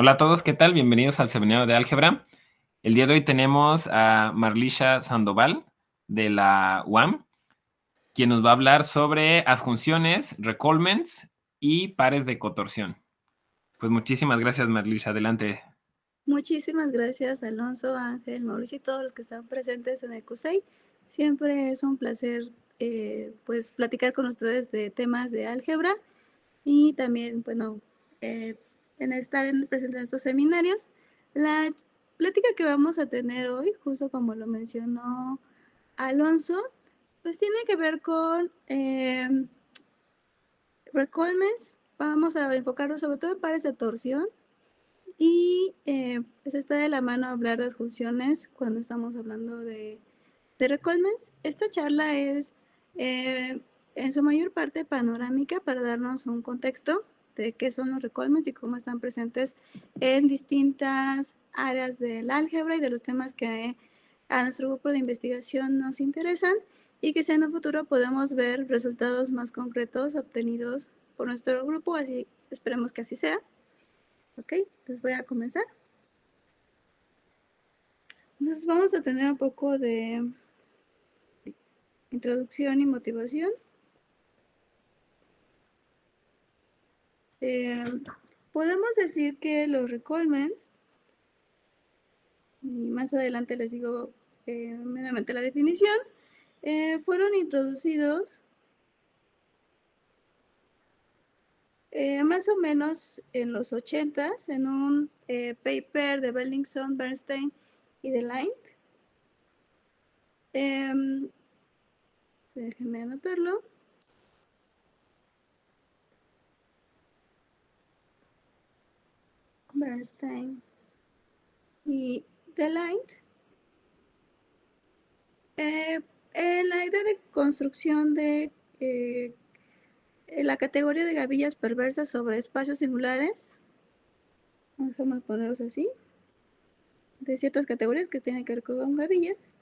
Hola a todos, ¿qué tal? Bienvenidos al Seminario de Álgebra. El día de hoy tenemos a Marlisha Sandoval de la UAM, quien nos va a hablar sobre adjunciones, recallments y pares de cotorsión. Pues muchísimas gracias, Marlisha. Adelante. Muchísimas gracias, Alonso, Ángel, Mauricio y todos los que están presentes en el CUSEI. Siempre es un placer pues platicar con ustedes de temas de álgebra y también, bueno, en estar presente en estos seminarios. La plática que vamos a tener hoy, justo como lo mencionó Alonso, pues tiene que ver con recallments. Vamos a enfocarnos sobre todo en pares de torsión. Y pues está de la mano hablar de adjunciones cuando estamos hablando de recallments. Esta charla es en su mayor parte panorámica para darnos un contexto de qué son los recallments y cómo están presentes en distintas áreas del álgebra y de los temas que a nuestro grupo de investigación nos interesan y que si en un futuro podemos ver resultados más concretos obtenidos por nuestro grupo, así esperemos que así sea. Ok, pues voy a comenzar. Entonces vamos a tener un poco de introducción y motivación. Podemos decir que los recallments, y más adelante les digo meramente la definición, fueron introducidos más o menos en los 80s en un paper de Bellingson, Bernstein y Deligne. Déjenme anotarlo. Bernstein y Deligne. La idea de construcción de la categoría de gavillas perversas sobre espacios singulares, vamos a ponerlos así, de ciertas categorías que tienen que ver con gavillas.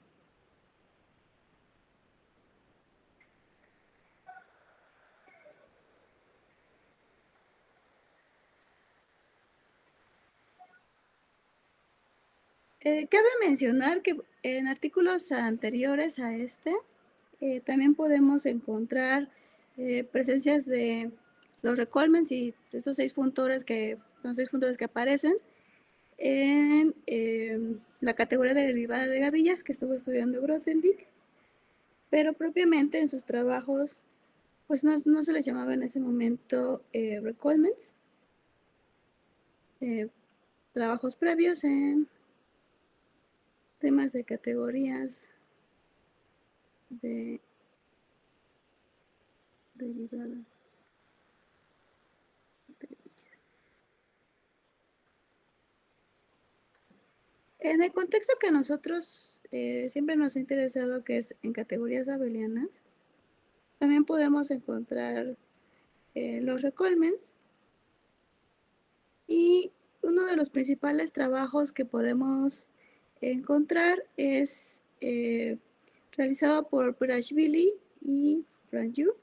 Cabe mencionar que en artículos anteriores a este también podemos encontrar presencias de los recallments y de esos 6 funtores que aparecen en la categoría de derivada de gavillas que estuvo estudiando Grothendieck, pero propiamente en sus trabajos pues no se les llamaba en ese momento recallments. Trabajos previos en temas de categorías de derivada. En el contexto que a nosotros siempre nos ha interesado, que es en categorías abelianas, también podemos encontrar los recallments. Y uno de los principales trabajos que podemos encontrar es realizado por Pirashvili y Franju.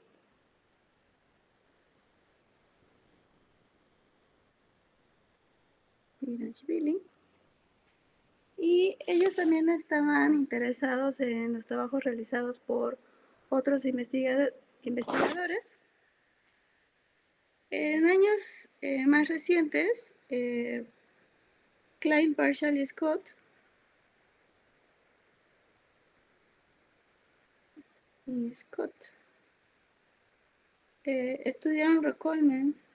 Y ellos también estaban interesados en los trabajos realizados por otros investigadores. En años más recientes, Klein, Marshall y Scott estudiaron recallments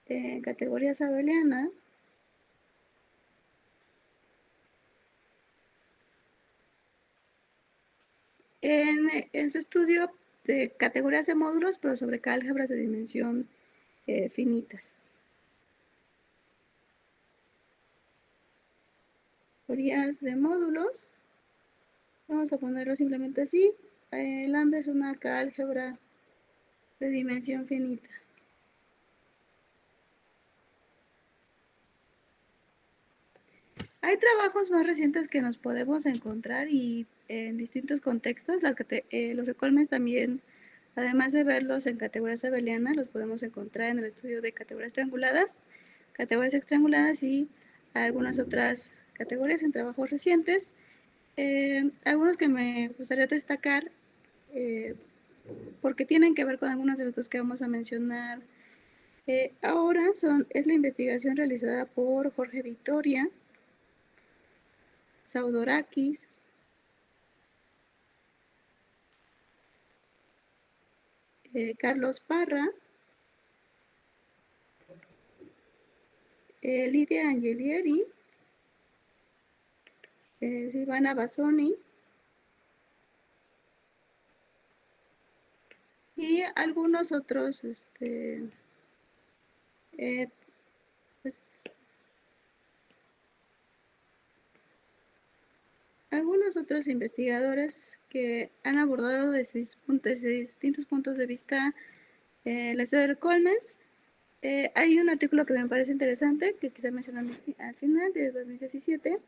en categorías abelianas en su estudio de categorías de módulos, pero sobre álgebras de dimensión finitas. Categorías de módulos, vamos a ponerlo simplemente así. Lambda es una álgebra de dimensión finita. Hay trabajos más recientes que nos podemos encontrar y en distintos contextos. Los recallments también Además de verlos en categorías abelianas, los podemos encontrar en el estudio de categorías trianguladas, categorías extraanguladas y algunas otras categorías en trabajos recientes. Algunos que me gustaría destacar, porque tienen que ver con algunos de los que vamos a mencionar ahora, es la investigación realizada por Jorge Vitoria, Saudorakis, Carlos Parra, Lidia Angelieri, Silvana Bassoni y algunos otros, pues, algunos otros investigadores que han abordado desde distintos puntos de vista la historia de Colmes. Hay un artículo que me parece interesante, que quizá mencionar al final, de 2017,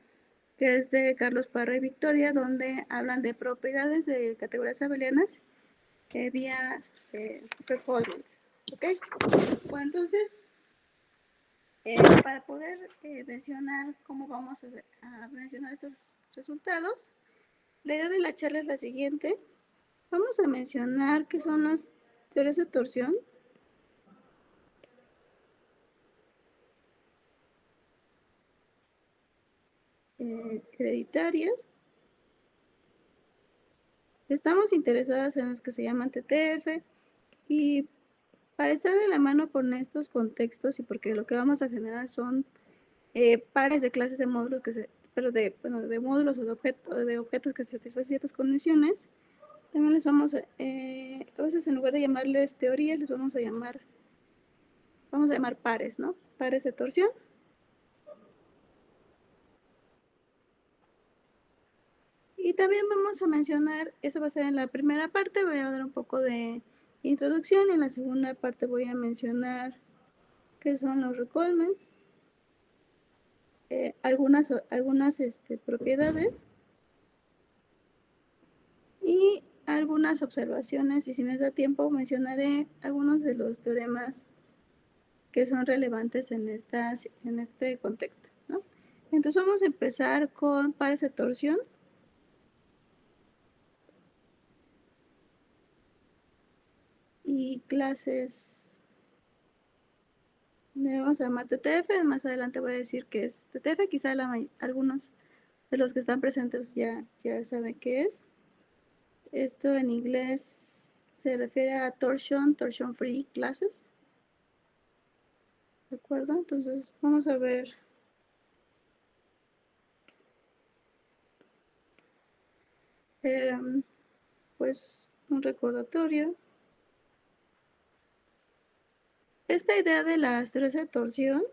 que es de Carlos Parra y Victoria, donde hablan de propiedades de categorías abelianas vía performance. ¿Ok? Bueno, entonces, para poder mencionar cómo vamos a mencionar estos resultados, la idea de la charla es la siguiente. Vamos a mencionar qué son las teorías de torsión, hereditarias. Estamos interesadas en los que se llaman TTF y para estar de la mano con estos contextos y porque lo que vamos a generar son pares de clases de módulos de módulos o de objetos que satisfacen ciertas condiciones, también les vamos a veces en lugar de llamarles teorías, les vamos a llamar pares, ¿no? Pares de torsión. Y también vamos a mencionar, eso va a ser en la primera parte, voy a dar un poco de introducción, y en la segunda parte voy a mencionar qué son los recallments, algunas propiedades y algunas observaciones, y si me da tiempo mencionaré algunos de los teoremas que son relevantes en este contexto, ¿no? Entonces vamos a empezar con pares de torsión. Y clases, le vamos a llamar TTF, más adelante voy a decir que es TTF, quizá algunos de los que están presentes ya saben qué es. Esto en inglés se refiere a torsion free classes. ¿De acuerdo? Entonces vamos a ver pues un recordatorio. Esta idea de las teorías de torsión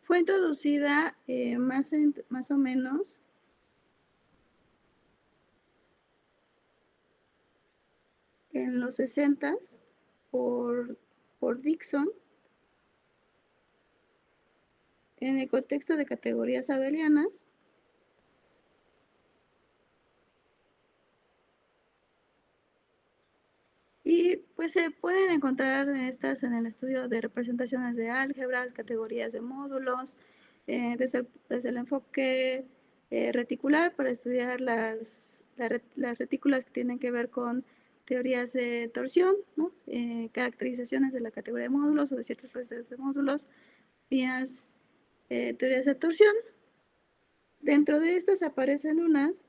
fue introducida más o menos en los 60s por Dixon en el contexto de categorías abelianas. Y pues se pueden encontrar estas en el estudio de representaciones de álgebras, categorías de módulos, desde el enfoque reticular para estudiar las retículas que tienen que ver con teorías de torsión, ¿no? Caracterizaciones de la categoría de módulos o de ciertas clases de módulos, vías teorías de torsión. Dentro de estas aparecen unas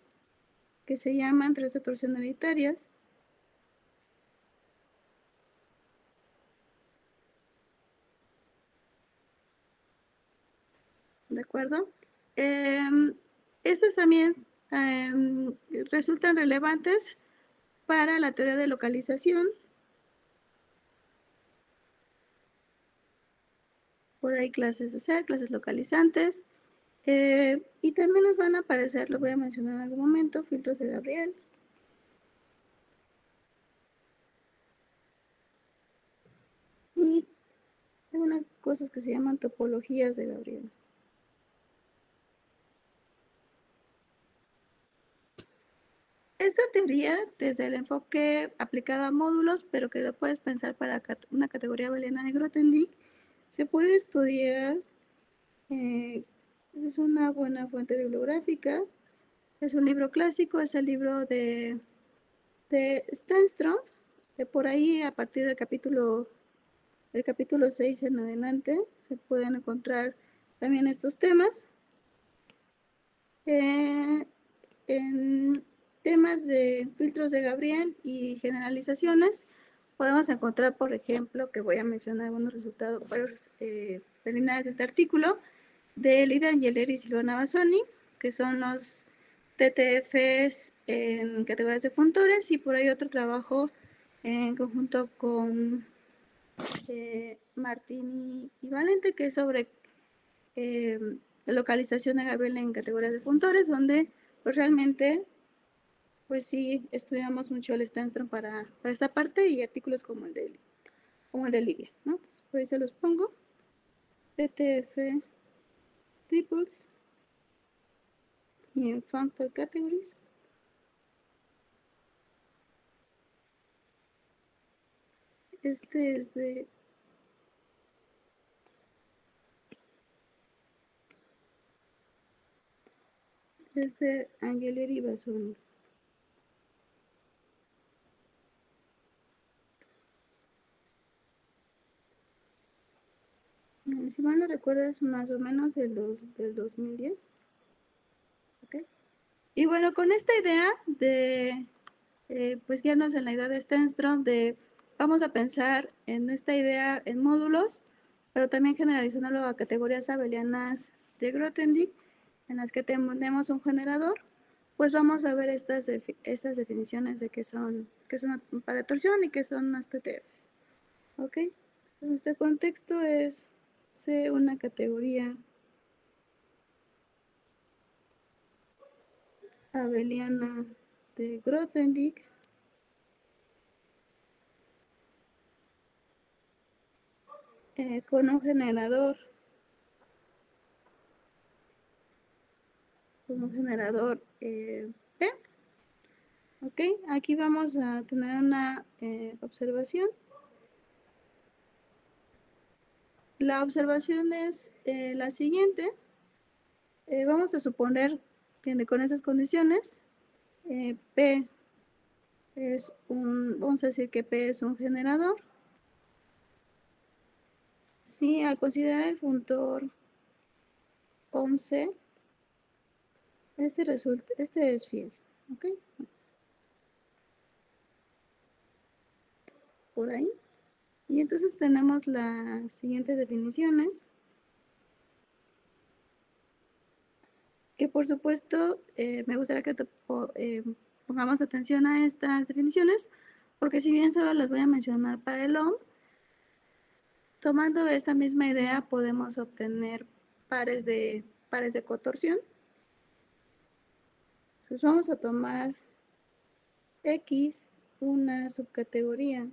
que se llaman teorías de torsión hereditarias. ¿De acuerdo? Estas también resultan relevantes para la teoría de localización. Por ahí clases de ser, clases localizantes. Y también nos van a aparecer, lo voy a mencionar en algún momento, filtros de Gabriel. Y algunas cosas que se llaman topologías de Gabriel. esta teoría, desde el enfoque aplicado a módulos, pero que lo puedes pensar para una categoría abeliana de Grothendieck, se puede estudiar. Es una buena fuente bibliográfica. Es un libro clásico, es el libro de Stenström. Por ahí, a partir del capítulo 6 en adelante, se pueden encontrar también estos temas. En temas de filtros de Gabriel y generalizaciones, podemos encontrar, por ejemplo, que voy a mencionar algunos resultados preliminares de este artículo, de Lida Angeleri y Silvana Bassoni, que son los TTFs en categorías de funtores, y por ahí otro trabajo en conjunto con Martín y Valente, que es sobre localización de Gabriel en categorías de funtores, donde pues realmente pues sí estudiamos mucho el Stenström para esta parte, y artículos como el de Lidia, ¿no? Entonces por ahí se los pongo. TTF triples y en functor categories. Este es de Angeleri y Bassoni. Si mal no recuerdo, es más o menos del 2010. ¿Okay? Y bueno, con esta idea de pues guiarnos en la idea de Stenström, vamos a pensar en esta idea en módulos, pero también generalizándolo a categorías abelianas de Grothendieck, en las que tenemos un generador, pues vamos a ver estas definiciones de qué son para torsión y qué son las TTFs. ¿Ok? Nuestro contexto es una categoría abeliana de Grothendieck con un generador P. Ok, aquí vamos a tener una observación. La observación es la siguiente. Vamos a suponer que con esas condiciones P es vamos a decir que P es un generador. Sí, al considerar el funtor 11, este es fiel. ¿Ok? Por ahí. Y entonces tenemos las siguientes definiciones, que por supuesto me gustaría que pongamos atención a estas definiciones, porque si bien solo las voy a mencionar para el OM, tomando esta misma idea podemos obtener pares de cotorsión. Entonces vamos a tomar X, una subcategoría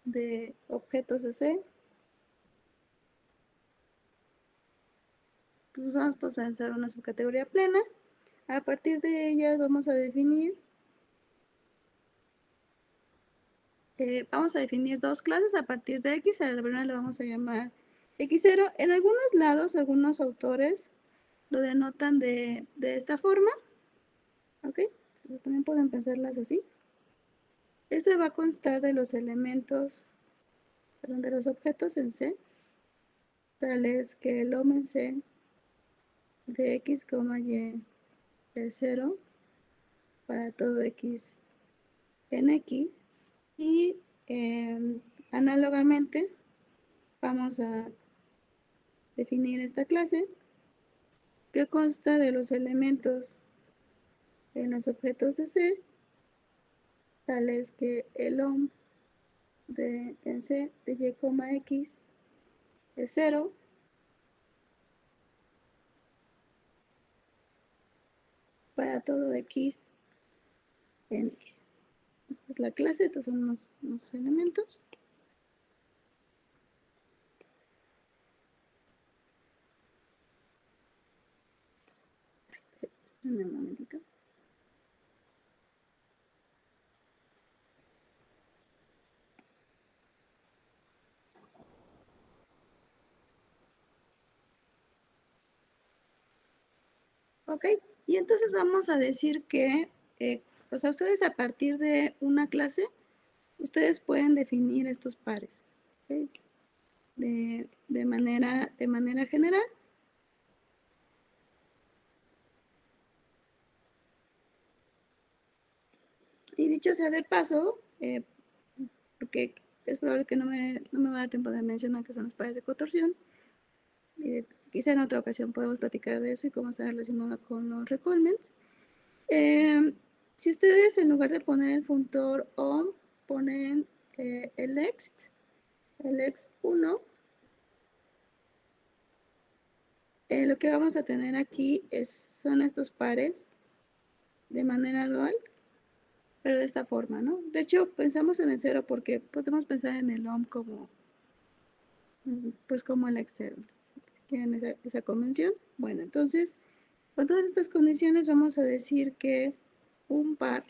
de objetos de C. Pues vamos a pensar una subcategoría plena. A partir de ellas vamos a definir dos clases a partir de X. A la primera le vamos a llamar X0. En algunos lados, algunos autores lo denotan de esta forma. ¿Ok? Entonces también pueden pensarlas así. Ese va a constar de los elementos, de los objetos en C, tales que el OM en C de X, Y es 0 para todo X en X. Y análogamente vamos a definir esta clase que consta de los elementos en los objetos de C, tales que el OM en C de Y, X es 0 para todo X en X. Esta es la clase, estos son unos elementos. Un momentito. Ok, y entonces vamos a decir que, o sea, ustedes a partir de una clase, ustedes pueden definir estos pares, ¿ok? De manera general. Y dicho sea de paso, porque es probable que no me va a dar tiempo de mencionar qué son los pares de contorsión, quizá en otra ocasión podemos platicar de eso y cómo está relacionado con los recuerments. Si ustedes en lugar de poner el funtor OM, ponen el ext1, lo que vamos a tener aquí son estos pares de manera dual, pero de esta forma, ¿no? De hecho, pensamos en el 0 porque podemos pensar en el OM como, pues como el ext0. Entonces, si quieren esa convención. Bueno, entonces, con todas estas condiciones vamos a decir que un par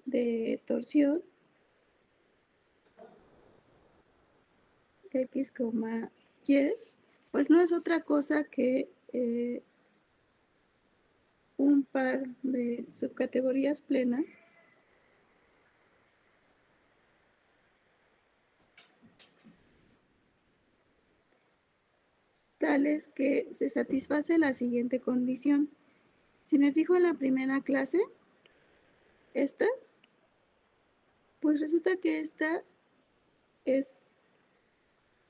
de torsión x, y, pues no es otra cosa que un par de subcategorías plenas tales que se satisface la siguiente condición. Si me fijo en la primera clase, esta, pues resulta que esta es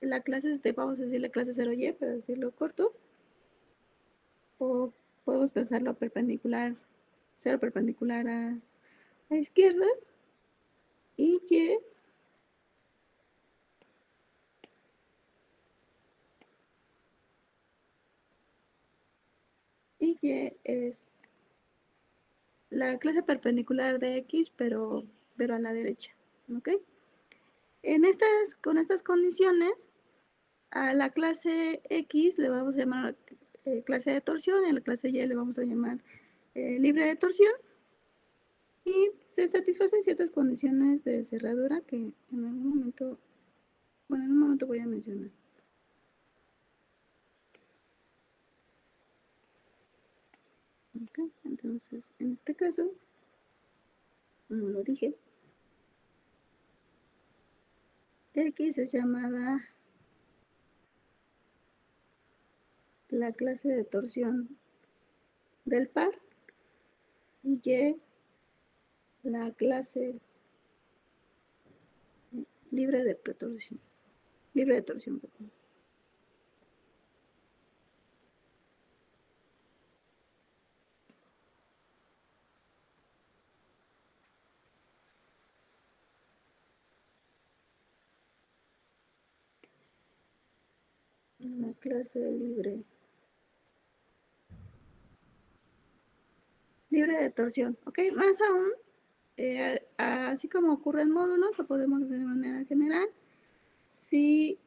la clase, vamos a decir la clase 0y, para decirlo corto, o podemos pensarlo perpendicular, 0 perpendicular a izquierda, y y es la clase perpendicular de x, pero a la derecha, ¿ok? Con estas condiciones, a la clase X le vamos a llamar clase de torsión, y a la clase Y le vamos a llamar libre de torsión, y se satisfacen ciertas condiciones de cerradura que en algún momento, bueno, en un momento voy a mencionar. Okay, entonces, en este caso, como lo dije, X es llamada la clase de torsión del par, y Y la clase libre de torsión. Libre de torsión, perdón. La clase libre de torsión. Ok, más aún, así como ocurre en módulos, lo podemos hacer de manera general. Si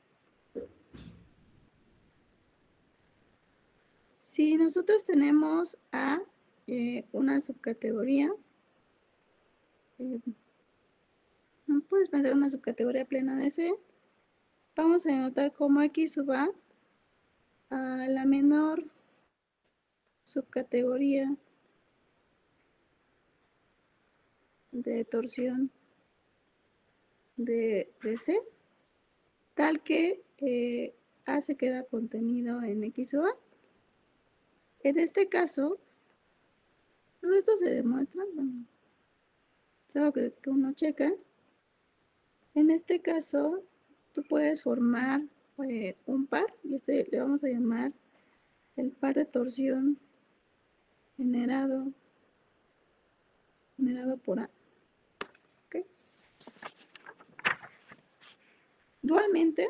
nosotros tenemos a una subcategoría, puedes pensar una subcategoría plena de C, vamos a denotar como X sub A a la menor subcategoría de torsión de C, tal que A se queda contenido en X sub A. En este caso, todo esto se demuestra, bueno, es algo que uno checa. En este caso, tú puedes formar un par, y le vamos a llamar el par de torsión generado por A. ¿Okay? Dualmente,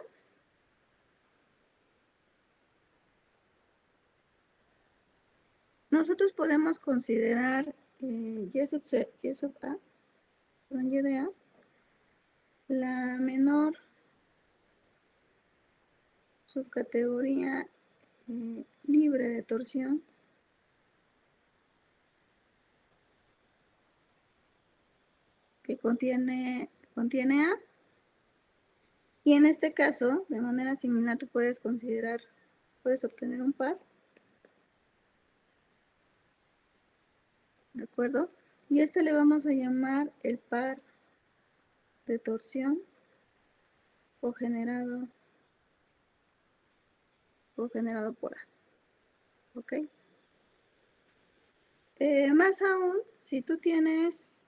nosotros podemos considerar Y sub A, con Y de A, la menor subcategoría libre de torsión, que contiene A, y en este caso, de manera similar, tú puedes obtener un par, ¿de acuerdo? Y este le vamos a llamar el par de torsión cogenerado por A, ¿ok? Más aún, si tú tienes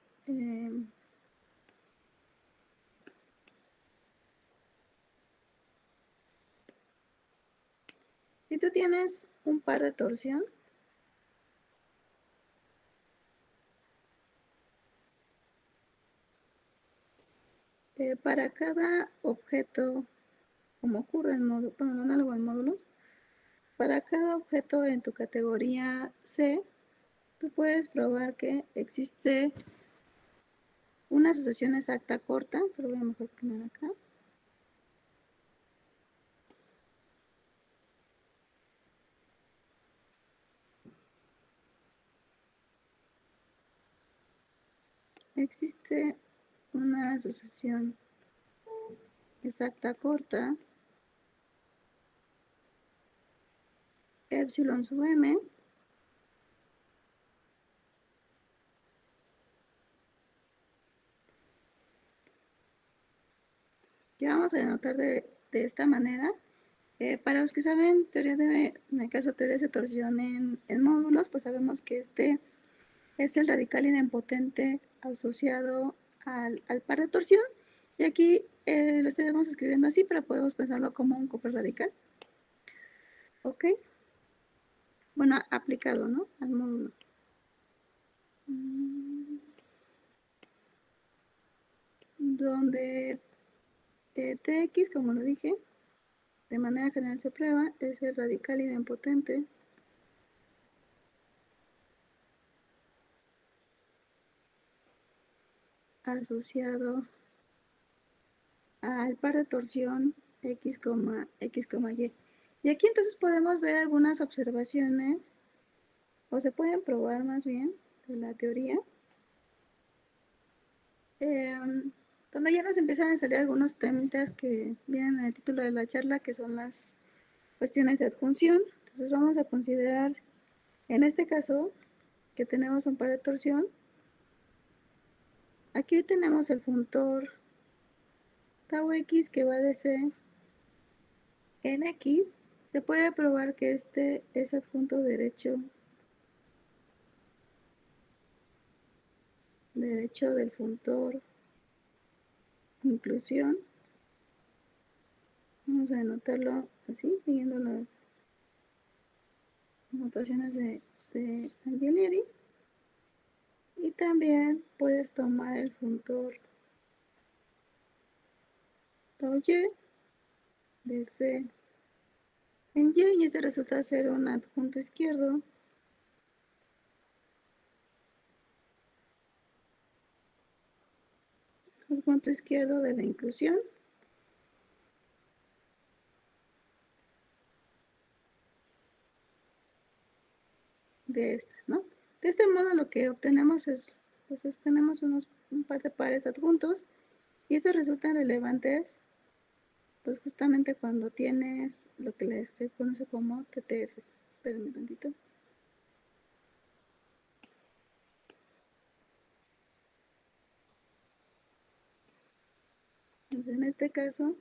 un par de torsión, para cada objeto, como ocurre en análogo en módulos, para cada objeto en tu categoría C, tú puedes probar que existe una asociación exacta corta. Se lo voy a mejor poner acá. Existe una asociación exacta corta, epsilon sub m, que vamos a denotar de esta manera. Para los que saben en el caso de teorías de torsión en módulos, pues sabemos que este es el radical idempotente asociado al par de torsión, y aquí lo estaremos escribiendo así, pero podemos pensarlo como un coproradical. ¿Ok? Bueno, aplicado, ¿no? Al módulo. Donde Tx, como lo dije, de manera general se prueba, es el radical idempotente asociado al par de torsión x, y. Y aquí entonces podemos ver algunas observaciones, o se pueden probar más bien, de la teoría, donde ya nos empiezan a salir algunos temitas que vienen en el título de la charla, que son las cuestiones de adjunción. Entonces vamos a considerar, en este caso, que tenemos un par de torsión. Aquí tenemos el funtor tau x que va de C en X. Se puede probar que este es adjunto derecho del funtor inclusión. Vamos a denotarlo así, siguiendo las notaciones de Angiolieri. Y también puedes tomar el funtor tau y de C en Y este resulta ser un adjunto izquierdo de la inclusión de estas, ¿no? De este modo lo que obtenemos es, pues tenemos un par de pares adjuntos, y estos resultan relevantes, pues justamente cuando tienes lo que se conoce como TTFs. Espérenme un tantito. Entonces, en este caso,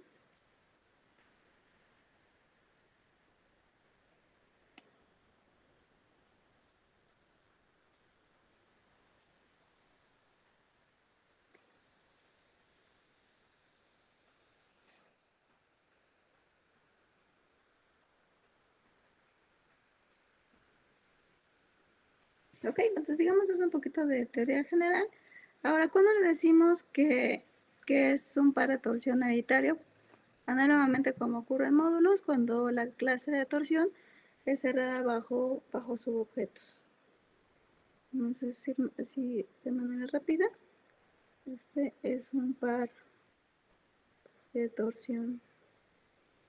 ok, entonces digamos es un poquito de teoría general. Ahora, ¿cuándo le decimos que es un par de torsión hereditario? Análogamente como ocurre en módulos, cuando la clase de torsión es cerrada bajo subobjetos. Vamos a decir así de manera rápida. Este es un par de torsión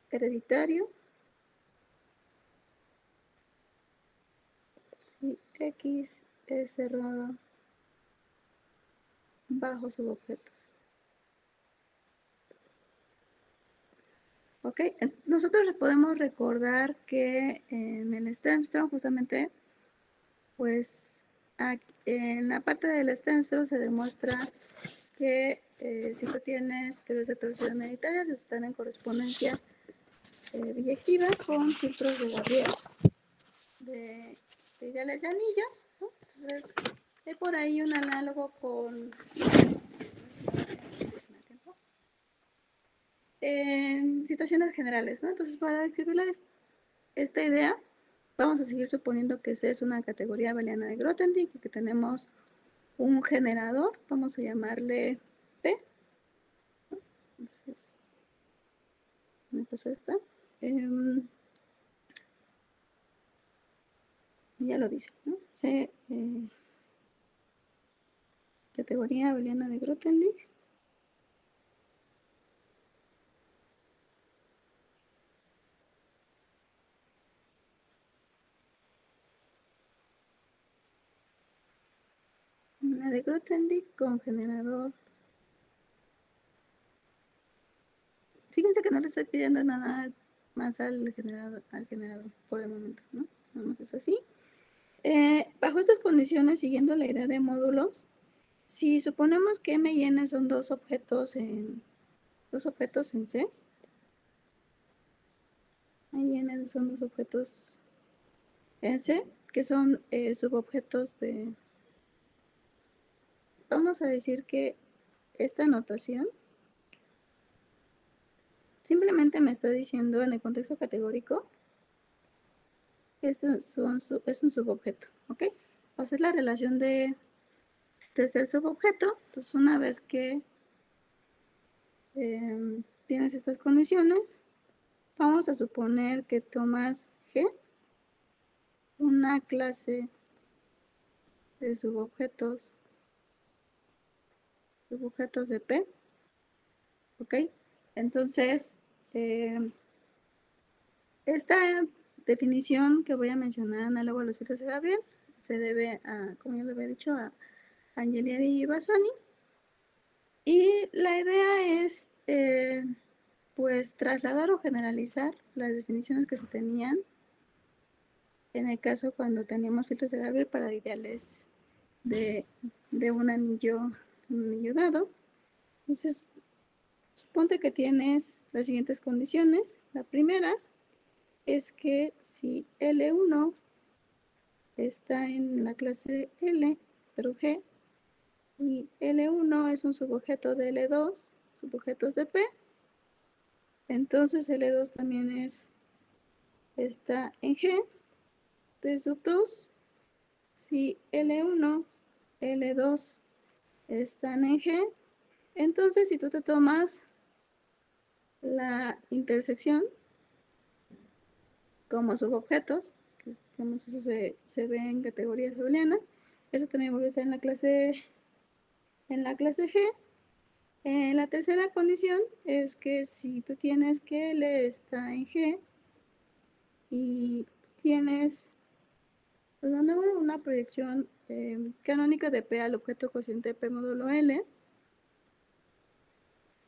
hereditario X es cerrado bajo subobjetos. Ok, nosotros podemos recordar que en el Sternström justamente, pues en la parte del Sternström se demuestra que si tú tienes teorías de torsión hereditarias, están en correspondencia biyectiva con filtros de Gabriel de ideales de anillos, ¿no? Entonces, hay por ahí un análogo con en situaciones generales, ¿no? Entonces, para describirle esta idea, vamos a seguir suponiendo que C es una categoría abeliana de Grothendieck y que tenemos un generador, vamos a llamarle P. Entonces, me pasó esta. Ya lo dice, ¿no? C, categoría abeliana de Grothendieck. Una de Grothendieck con generador. Fíjense que no le estoy pidiendo nada más al generador por el momento, ¿no? Nada más es así. Bajo estas condiciones, siguiendo la idea de módulos, si suponemos que M y N son dos objetos en C, y N son dos objetos en C, que son subobjetos de... Vamos a decir que esta notación simplemente me está diciendo en el contexto categórico que esto es un subobjeto, ¿ok? Va a ser la relación de ser subobjeto. Entonces, una vez que tienes estas condiciones, vamos a suponer que tomas G, una clase de subobjetos de P, ¿ok? Entonces, esta definición que voy a mencionar, análogo a los filtros de Gabriel, se debe a, como ya lo había dicho, a Angelieri y Bassoni. Y la idea es, pues, trasladar o generalizar las definiciones que se tenían en el caso cuando teníamos filtros de Gabriel para ideales de un anillo dado. Entonces, suponte que tienes las siguientes condiciones. La primera es que si L1 está en la clase L, pero G, y L1 es un subobjeto de L2, subobjetos de P, entonces L2 también está en G de sub 2. Si L1, L2 están en G, entonces si tú te tomas la intersección como subobjetos, que eso se ve en categorías abelianas, eso también vuelve a estar en la clase G. La tercera condición es que si tú tienes que L está en G y tienes pues, una proyección canónica de P al objeto cociente P módulo L,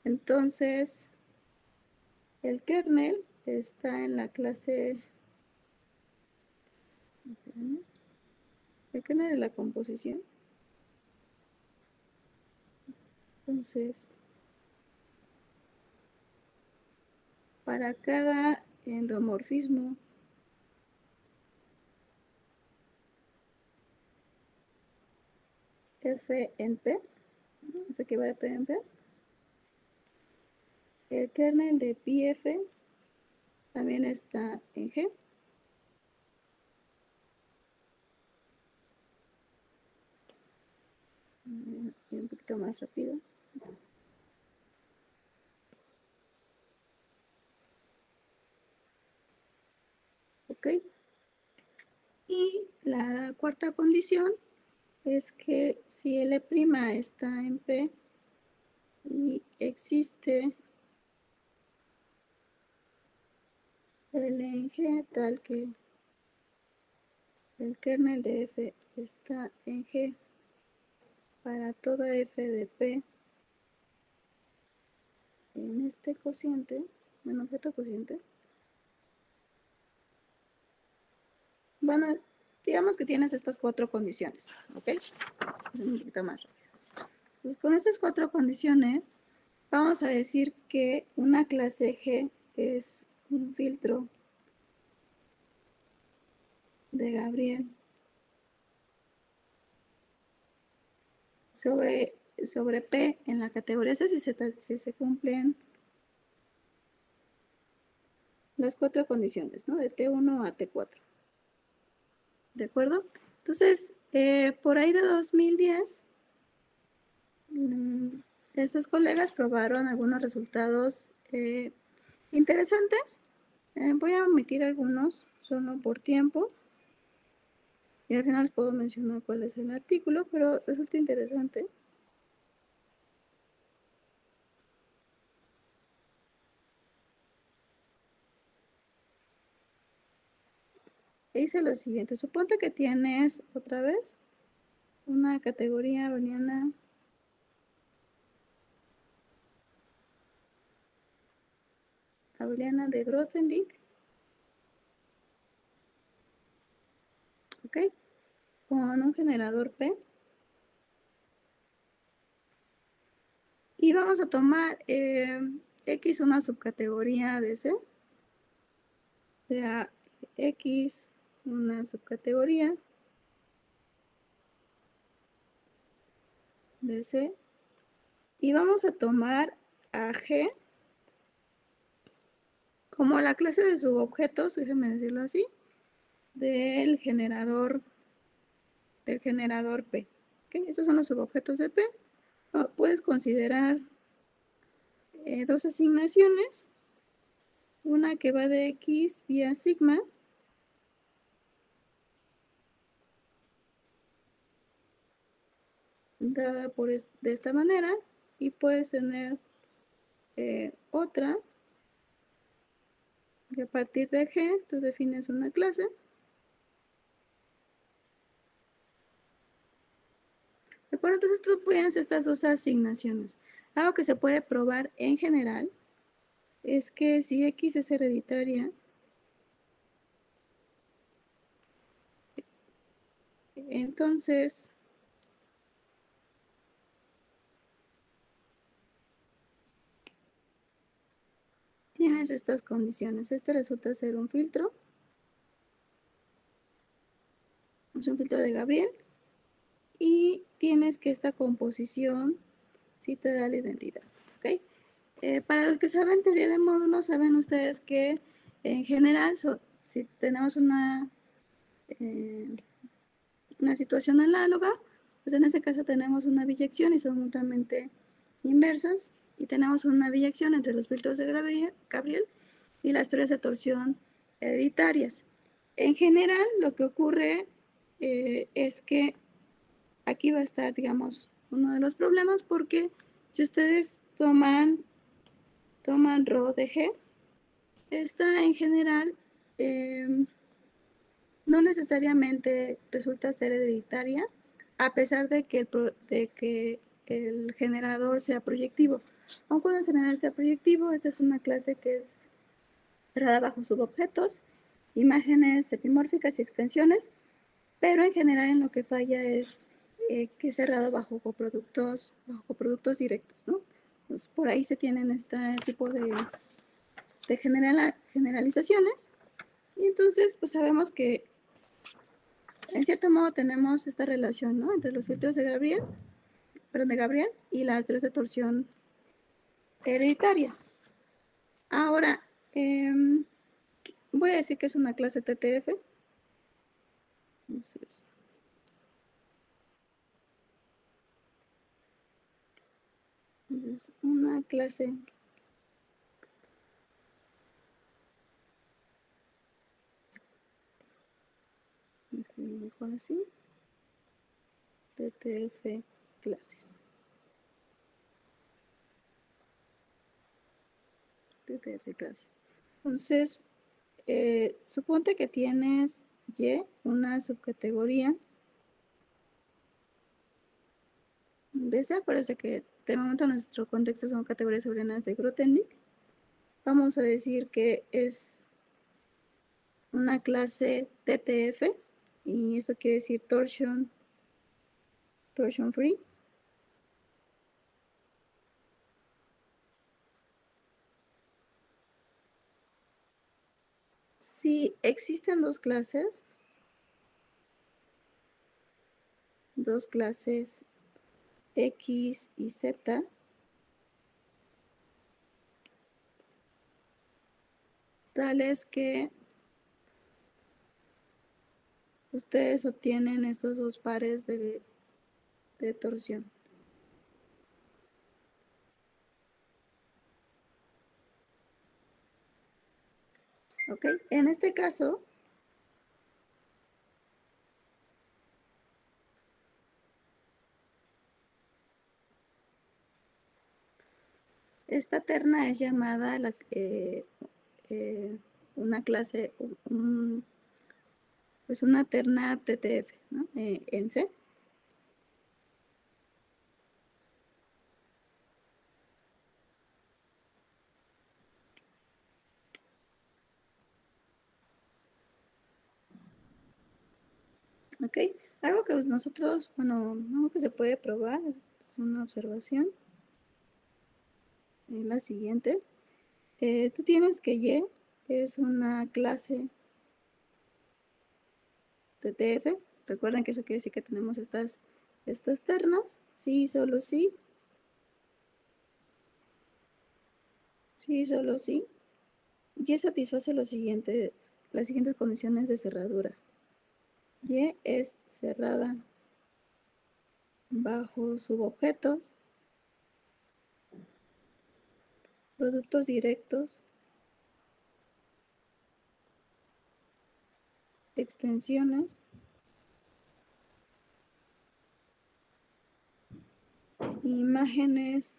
entonces el kernel está en la clase, el kernel de la composición. Entonces, para cada endomorfismo F en P, F que va de P en P, el kernel de PF también está en G. Y un poquito más rápido. Ok. Y la cuarta condición es que si L' está en P y existe L en G tal que el kernel de F está en G para toda f de P en este cociente, en objeto cociente. Bueno, digamos que tienes estas 4 condiciones, ¿ok? Es un poquito más rápido. Pues con estas 4 condiciones, vamos a decir que una clase G es un filtro de Gabriel sobre P en la categoría C si se cumplen las 4 condiciones, ¿no? De T1 a T4. ¿De acuerdo? Entonces, por ahí de 2010, estos colegas probaron algunos resultados interesantes. Voy a omitir algunos solo por tiempo. Y al final les puedo mencionar cuál es el artículo, pero resulta interesante. Dice lo siguiente, suponte que tienes otra vez una categoría booleana de Grothendieck, ¿ok? Con un generador P. Y vamos a tomar X una subcategoría de C, sea X una subcategoría de C, y vamos a tomar a G como la clase de subobjetos, déjenme decirlo así, del generador P. ¿Okay? Estos son los subobjetos de P. Puedes considerar 2 asignaciones, una que va de X vía sigma, dada de esta manera, y puedes tener otra que a partir de G tú defines una clase. ¿De acuerdo? Entonces tú puedes estas 2 asignaciones. Algo que se puede probar en general es que si X es hereditaria, entonces tienes estas condiciones. Este resulta ser un filtro. Es un filtro de Gabriel. Y tienes que esta composición sí te da la identidad. ¿Ok? Para los que saben teoría de módulos, saben ustedes que en general, si tenemos una situación análoga, pues en ese caso tenemos una biyección y son mutuamente inversas, y tenemos una biyección entre los filtros de Gabriel y las teorías de torsión hereditarias. En general, lo que ocurre es que aquí va a estar, digamos, uno de los problemas, porque si ustedes toman rho de G, esta en general no necesariamente resulta ser hereditaria, a pesar de que el generador sea proyectivo. Aun cuando el generador sea proyectivo, esta es una clase que es cerrada bajo subobjetos, imágenes epimórficas y extensiones, pero en general en lo que falla es que es cerrado bajo coproductos directos, ¿no? Pues por ahí se tienen este tipo de generalizaciones, y entonces pues sabemos que en cierto modo tenemos esta relación, ¿no? Entre los filtros de Gabriel y las teorías de torsión hereditarias. Ahora, voy a decir que es una clase TTF. Entonces, una clase mejor así, TTF clases. TTF clases. Entonces, suponte que tienes Y, una subcategoría DC. Acuérdense que de momento nuestro contexto son categorías soberanas de Grothendieck. Vamos a decir que es una clase TTF, y eso quiere decir torsion free. Si existen dos clases X y Z, tales que ustedes obtienen estos dos pares de torsión. ¿Ok? En este caso, esta terna es llamada una clase, pues una terna TTF, ¿no? En C. ¿Ok? Algo que nosotros, bueno, algo que se puede probar, es una observación, es la siguiente. Tú tienes que Y es una clase TTF. Recuerden que eso quiere decir que tenemos estas ternas, sí, solo sí, sí, solo sí. Y satisface las siguientes condiciones de cerradura. Y es cerrada bajo subobjetos, productos directos, extensiones, imágenes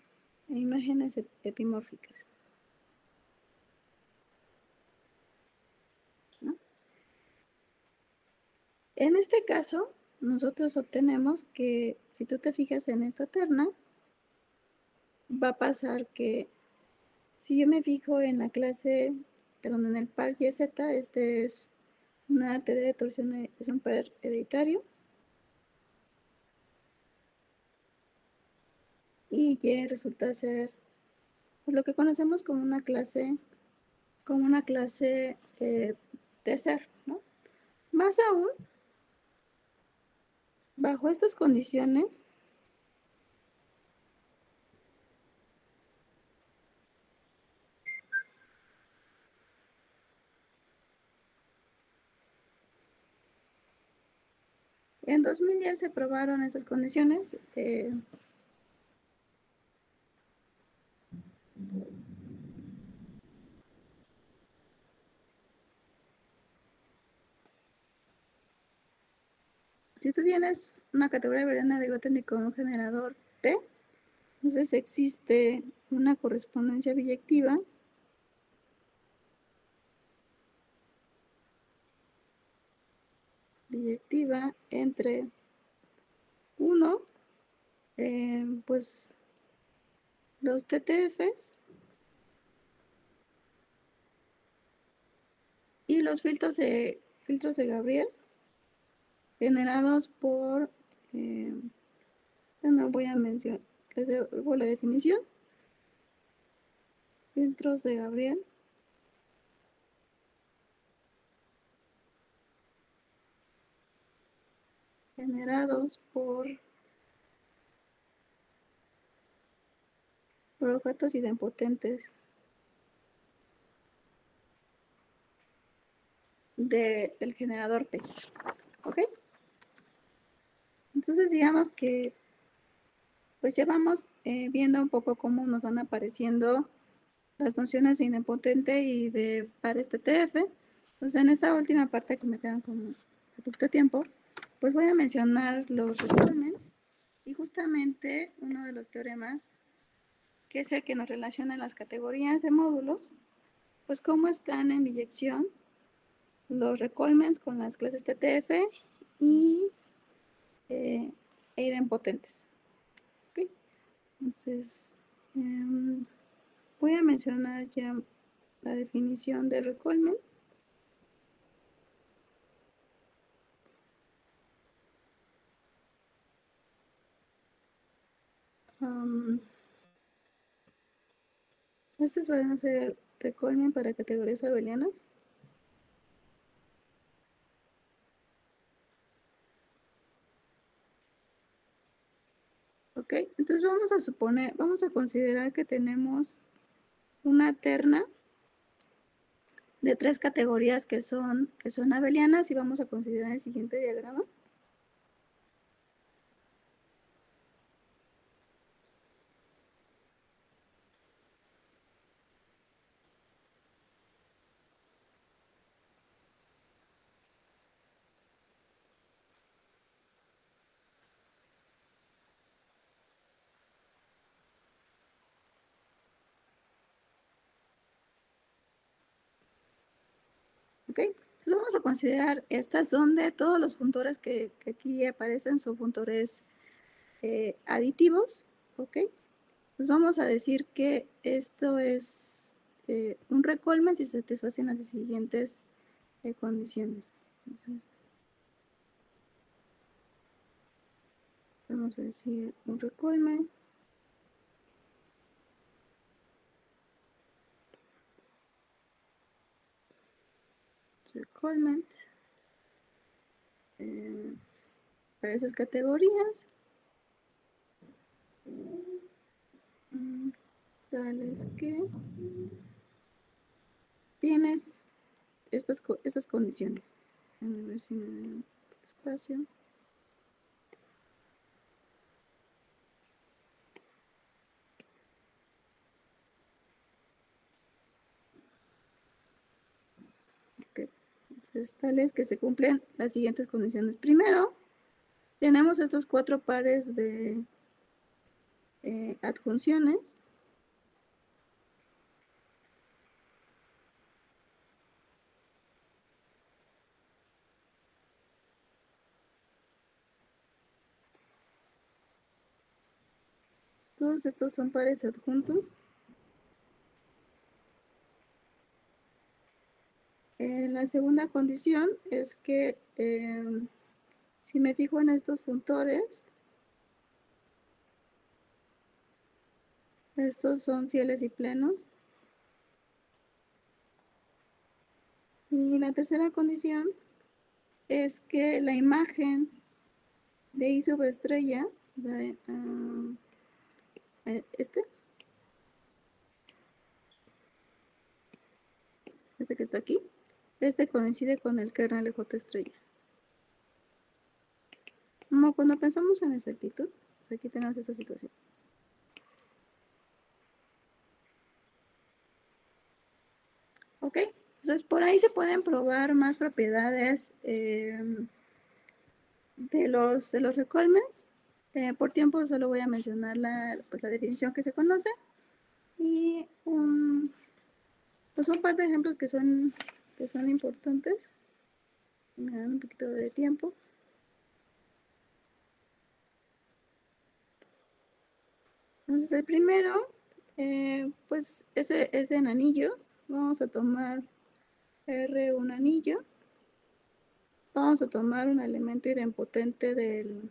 e imágenes epimórficas, ¿no? En este caso, nosotros obtenemos que si tú te fijas en esta terna, va a pasar que si yo me fijo en la clase, perdón, en el par YZ, este es una teoría de torsión, es un par hereditario, y Y resulta ser pues, lo que conocemos como una clase de ser, ¿no? Más aún, bajo estas condiciones, en 2010 se probaron esas condiciones. Si tú tienes una categoría veriana de Grothendieck con un generador T, entonces existe una correspondencia biyectiva entre uno, pues los TTFs y los filtros de Gabriel generados por, no voy a mencionar, les debo la definición, filtros de Gabriel generados por objetos idempotentes del generador T. ¿Ok? Entonces digamos que pues ya vamos viendo un poco cómo nos van apareciendo las nociones de idempotente y de pares TTF. Entonces en esta última parte que me quedan con poquito tiempo, pues voy a mencionar los resúmenes y justamente uno de los teoremas, que es el que nos relaciona las categorías de módulos, pues cómo están en biyección los recolmens con las clases TTF y idempotentes. ¿Ok? Entonces, voy a mencionar ya la definición de Recolmen. Estos van a ser Recolmen para categorías abelianas. Ok, entonces vamos a considerar que tenemos una terna de 3 categorías que son abelianas y vamos a considerar el siguiente diagrama. Ok, entonces vamos a considerar estas son de todos los funtores que aquí aparecen, son funtores aditivos. Ok, pues vamos a decir que esto es un recolmen si se satisfacen las siguientes condiciones. Entonces, vamos a decir un recolmen. Recolment para esas categorías. Tales que tienes estas condiciones. Déjame ver si me da espacio. Okay. Entonces, tales que se cumplen las siguientes condiciones. Primero, tenemos estos 4 pares de adjunciones. Todos estos son pares adjuntos. La segunda condición es que si me fijo en estos funtores, estos son fieles y plenos. Y la tercera condición es que la imagen de I subestrella, o sea, este que está aquí, coincide con el kernel de J estrella. Como cuando pensamos en exactitud, pues aquí tenemos esta situación. Ok, entonces por ahí se pueden probar más propiedades de los recolmens. Por tiempo solo voy a mencionar la definición que se conoce y pues un par de ejemplos que son importantes. Me dan un poquito de tiempo. Entonces el primero, pues es en anillos. Vamos a tomar R un anillo. Vamos a tomar un elemento idempotente del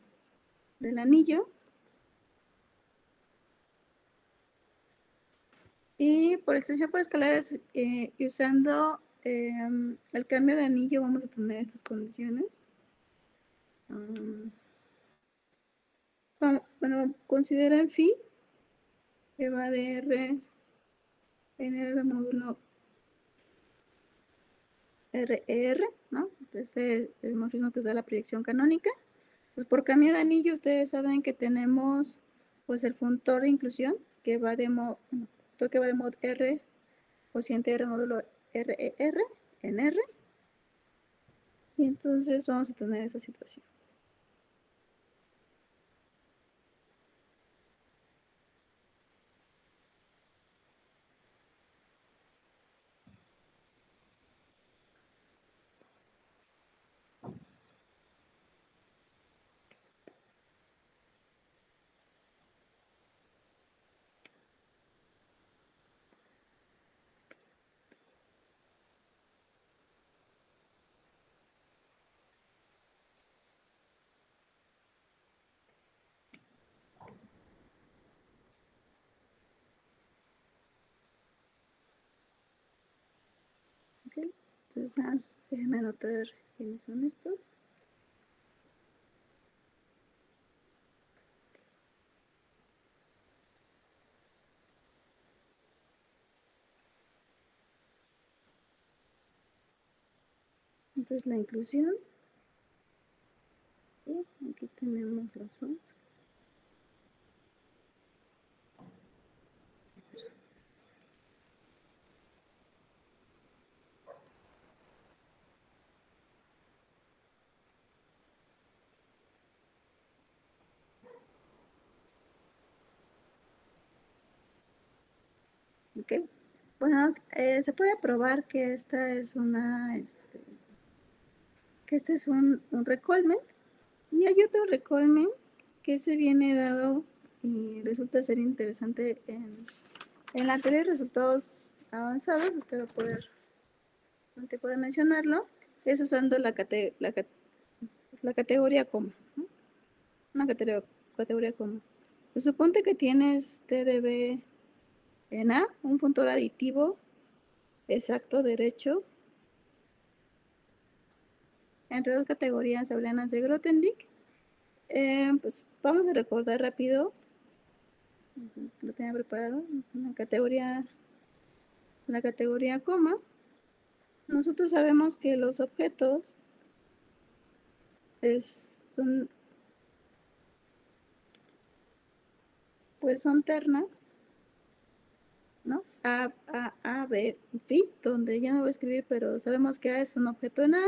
anillo. Y por extensión por escalares, y usando el cambio de anillo, vamos a tener estas condiciones. Bueno, consideren phi, que va de R en R módulo RR, ¿no? Entonces, el morfismo te da la proyección canónica. Pues por cambio de anillo, ustedes saben que tenemos pues el funtor de inclusión, que va de mod R, cociente R módulo RER en R. Y entonces vamos a tener esa situación. Ok, entonces déjenme anotar quiénes son estos. Entonces la inclusión. Y aquí tenemos los otros. Ok, bueno, se puede probar que esta es una, que este es un recolmen, y hay otro recolmen que se viene dado y resulta ser interesante en la teoría de resultados avanzados. Espero poder mencionarlo. Es usando la categoría coma, ¿no? Una categoría coma. Se supone que tienes TDB en A, un funtor aditivo exacto derecho entre dos categorías abelianas de Grothendieck. Pues vamos a recordar rápido, lo tenía preparado, la categoría coma. Nosotros sabemos que los objetos son ternas, ¿no? A, B, phi, donde ya no voy a escribir, pero sabemos que A es un objeto en A,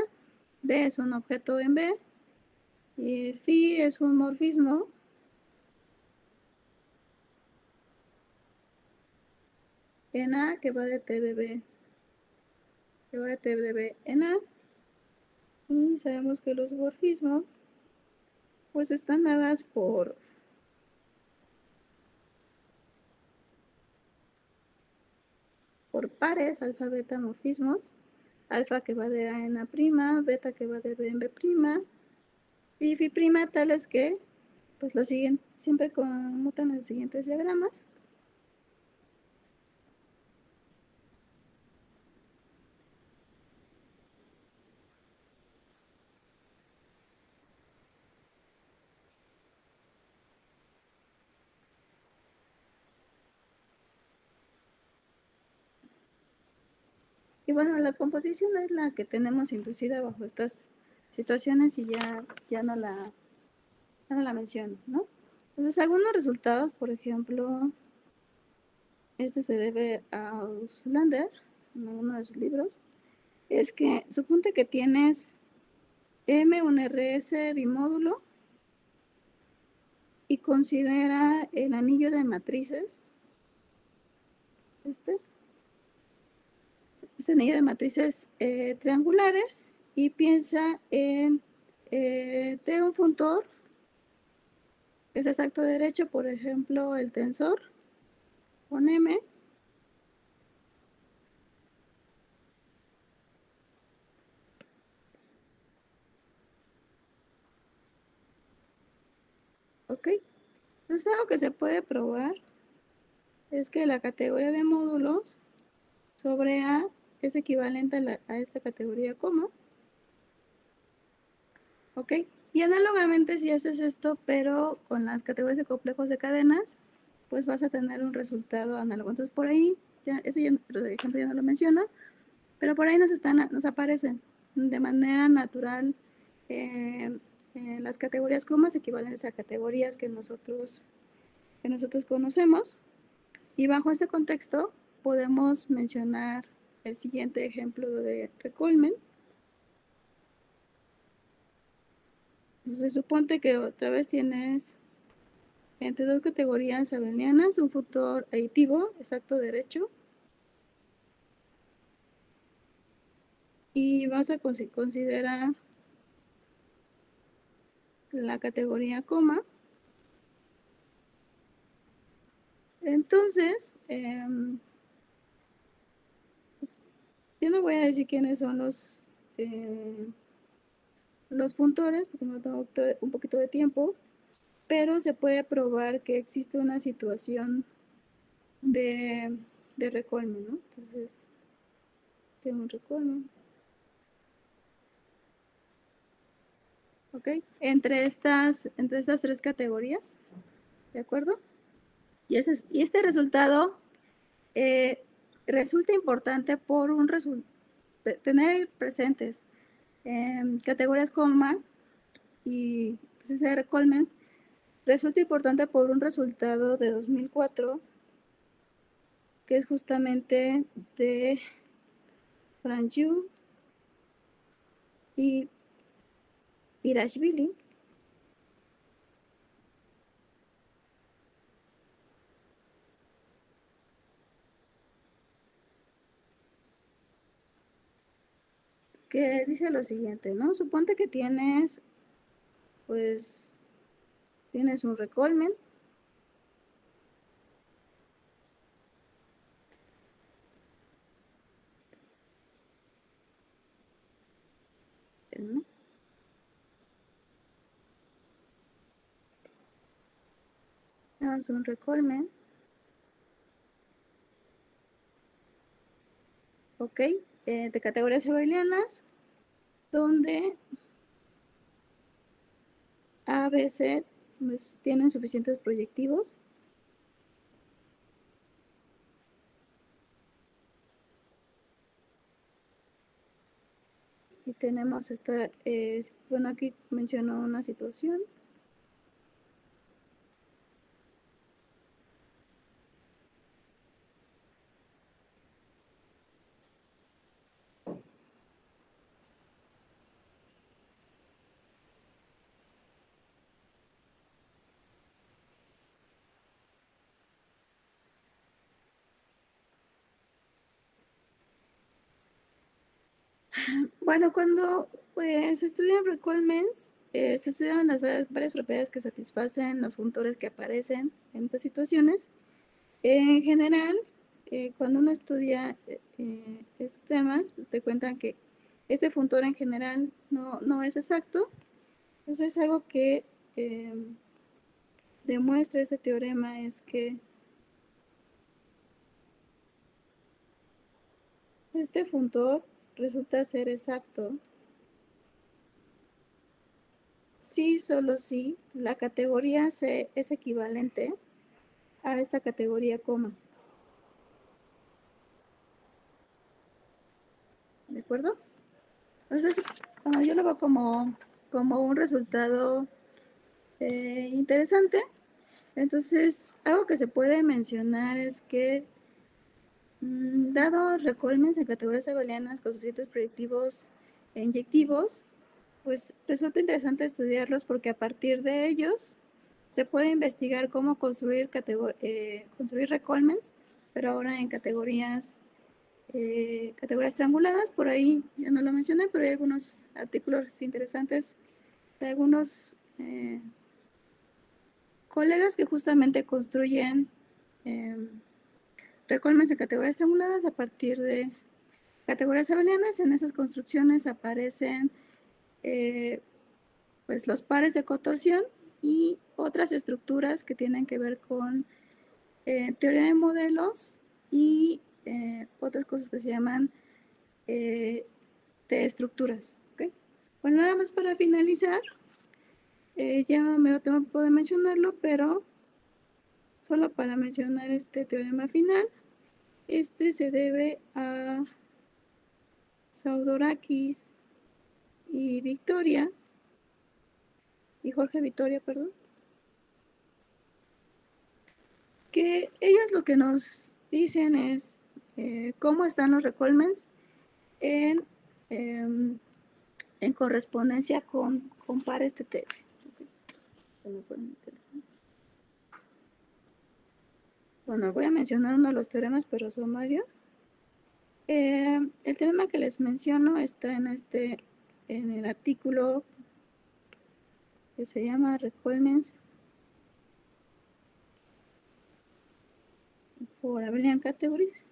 B es un objeto en B, y phi es un morfismo en A que va de TDB, en A, y sabemos que los morfismos pues están dadas por pares alfa beta morfismos, alfa que va de A en A', beta que va de B en B', y phi prima tales que pues lo siguen, siempre conmutan en los siguientes diagramas. Y bueno, la composición es la que tenemos inducida bajo estas situaciones y ya no la menciono, ¿no? Entonces, algunos resultados, por ejemplo, este se debe a Auslander, en uno de sus libros, es que suponte que tienes M, un RS bimódulo, y considera el anillo de matrices, este anillo de matrices triangulares, y piensa en de un funtor que es exacto derecho, por ejemplo, el tensor con M, ¿ok? Entonces algo que se puede probar es que la categoría de módulos sobre A es equivalente a esta categoría coma, ¿ok? Y análogamente si haces esto, pero con las categorías de complejos de cadenas, pues vas a tener un resultado análogo. Entonces por ahí, por ejemplo, ya no lo menciono, pero por ahí nos aparecen de manera natural las categorías comas equivalentes a categorías que nosotros conocemos, y bajo ese contexto podemos mencionar el siguiente ejemplo de Recolmen. Entonces suponte que otra vez tienes entre dos categorías abelianas un funtor aditivo exacto derecho, y vas a considerar la categoría coma. Entonces, pues, yo no voy a decir quiénes son los funtores, porque no tengo un poquito de tiempo, pero se puede probar que existe una situación de recolmen, ¿no? Entonces, existe un requirement. ¿Ok? Entre estas tres categorías, ¿de acuerdo? Y este resultado resulta importante por tener presentes categorías coma y CCR Coleman. Resulta importante por un resultado de 2004 que es justamente de Franju y Pirashvili. Que dice lo siguiente, ¿no? Suponte que tienes un recolmen. ¿No? Tenemos un recolmen. Ok, de categorías abelianas, donde A, B, C pues, tienen suficientes proyectivos. Y tenemos esta, bueno, aquí menciono una situación. Bueno, cuando se estudian recolmens, se estudian las varias propiedades que satisfacen los funtores que aparecen en estas situaciones. En general, cuando uno estudia estos temas, pues te cuentan que este funtor en general no es exacto. Entonces, algo que demuestra ese teorema es que este funtor resulta ser exacto si, solo si la categoría C es equivalente a esta categoría coma. ¿De acuerdo? Entonces, bueno, yo lo veo como un resultado interesante. Entonces, algo que se puede mencionar es que, dados recolmens en categorías abelianas con suficientes proyectivos e inyectivos, pues resulta interesante estudiarlos porque a partir de ellos se puede investigar cómo construir recolmens, pero ahora en categorías trianguladas. Por ahí ya no lo mencioné, pero hay algunos artículos interesantes de algunos colegas que justamente construyen recolmens en categorías trianguladas a partir de categorías abelianas. En esas construcciones aparecen pues los pares de contorsión y otras estructuras que tienen que ver con teoría de modelos y otras cosas que se llaman de estructuras. ¿Okay? Bueno, nada más para finalizar, ya me dio tiempo de mencionarlo, pero solo para mencionar este teorema final, este se debe a Saudorakis y Jorge Victoria, perdón, que ellos lo que nos dicen es cómo están los recolmens en correspondencia con pares TTF. Bueno, voy a mencionar uno de los teoremas, pero son varios. El teorema que les menciono está en el artículo que se llama Recolmens for Abelian Categories.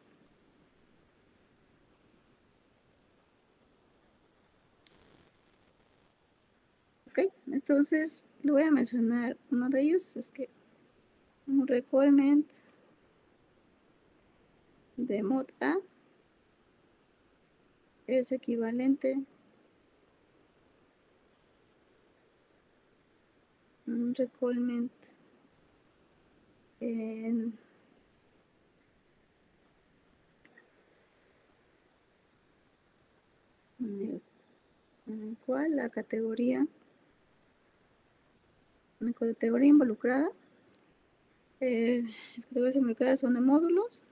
Ok, entonces lo voy a mencionar. Uno de ellos es que un requirement de mod A es equivalente a un recallment en el cual la categoría involucrada, las categorías involucradas son de módulos.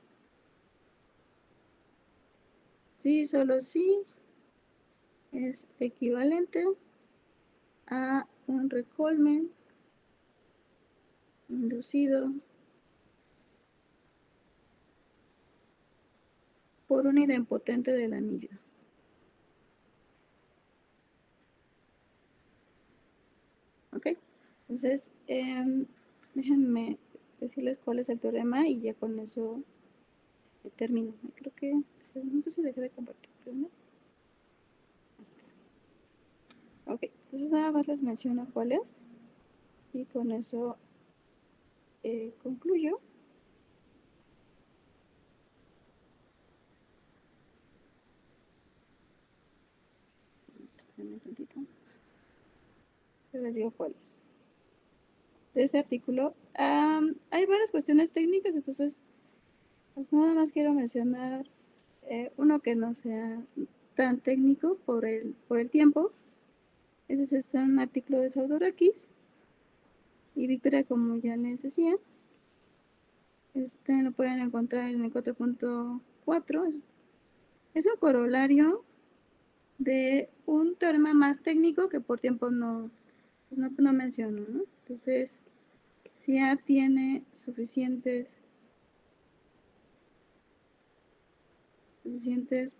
Sí, solo sí es equivalente a un recallment inducido por un idempotente del anillo. ¿Ok? Entonces, déjenme decirles cuál es el teorema y ya con eso termino. Creo que, no sé si dejé de compartir, pero no. Ok, entonces nada más les menciono cuál es y con eso concluyo. Espérenme tantito. Les digo cuál es. De este artículo hay varias cuestiones técnicas, entonces pues nada más quiero mencionar uno que no sea tan técnico por el tiempo. Ese es un artículo de Saudorakis y Victoria, como ya les decía. Lo pueden encontrar en el 4.4. Es un corolario de un teorema más técnico que por tiempo no menciono, ¿no? Entonces, si A tiene suficientes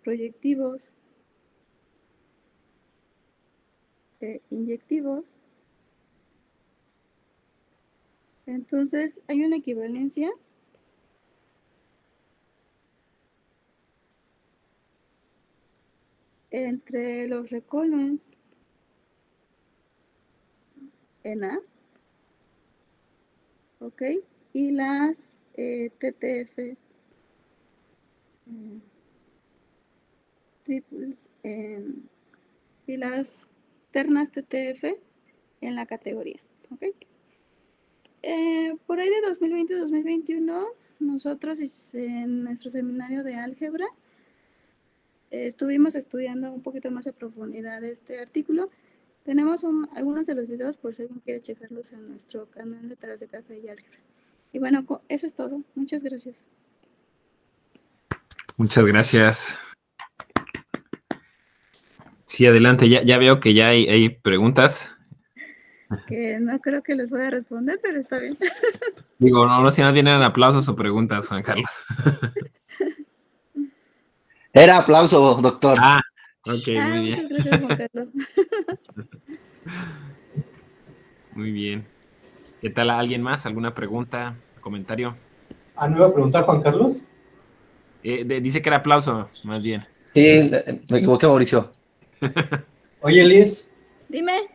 proyectivos inyectivos, entonces hay una equivalencia entre los recallments en A, ¿ok? Y las TTF triples y las ternas TTF en la categoría, ¿ok? Por ahí de 2020-2021, nosotros en nuestro seminario de álgebra estuvimos estudiando un poquito más a profundidad este artículo. Tenemos algunos de los videos por si alguien quiere checarlos en nuestro canal de Tareas de Café y Álgebra. Y bueno, eso es todo. Muchas gracias. Muchas gracias. Sí, adelante. Ya veo que ya hay preguntas. Que no creo que les pueda responder, pero está bien. Digo, no si no tienen aplausos o preguntas, Juan Carlos. Era aplauso, doctor. Ah, ok, muy bien. Muchas gracias, Juan Carlos. Muy bien. ¿Qué tal? ¿Alguien más? ¿Alguna pregunta? ¿Comentario? ¿Me iba a preguntar Juan Carlos? Dice que era aplauso, más bien. Sí, me equivoqué, Mauricio. Oye, Liz. Dime.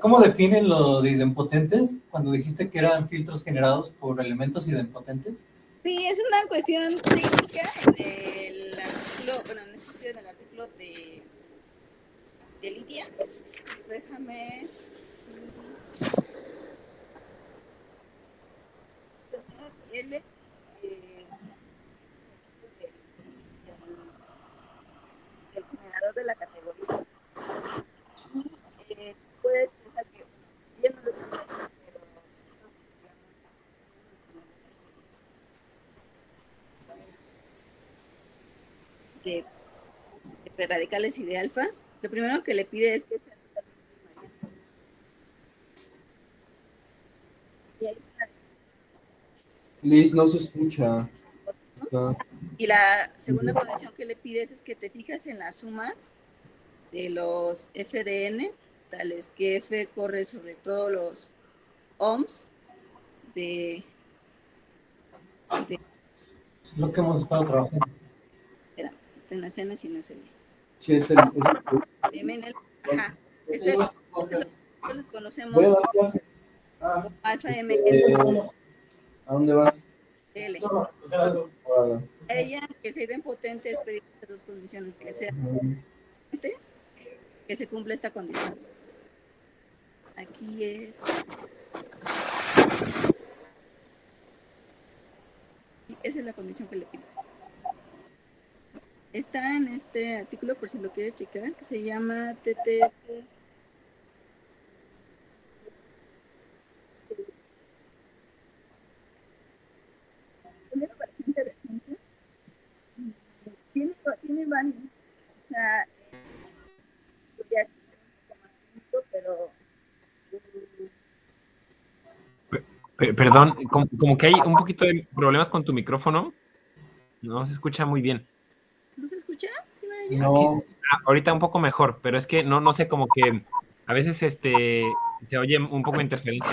¿Cómo definen lo de idempotentes cuando dijiste que eran filtros generados por elementos idempotentes? Sí, es una cuestión técnica en el artículo, de Lidia. Déjame. El generador de la categoría. Y puedes pensar que ya no lo sé, pero de radicales y de alfas, lo primero que le pide es que sea totalmente invariante. Y ahí está. Liz, no se escucha. Y la segunda condición que le pides es que te fijas en las sumas de los f de n, tales que f corre sobre todos los ohms de Es lo que hemos estado trabajando. Espera, en las n y no es el. Sí, es el. Ajá. Los conocemos como alfa m. ¿A dónde vas? L. Ella, que sea idempotente, es pedir estas dos condiciones, que sea que se cumpla esta condición. Aquí es... Esa es la condición que le pido. Está en este artículo, por si lo quieres checar, que se llama TTP. Me parece interesante. Tiene varios. O sea, ya es un poco más técnico, pero Perdón, como que hay un poquito de problemas con tu micrófono. No se escucha muy bien. ¿no se escucha? ¿Sí me oye bien? No, Ahorita un poco mejor, pero es que no sé, como que a veces se oye un poco de interferencia.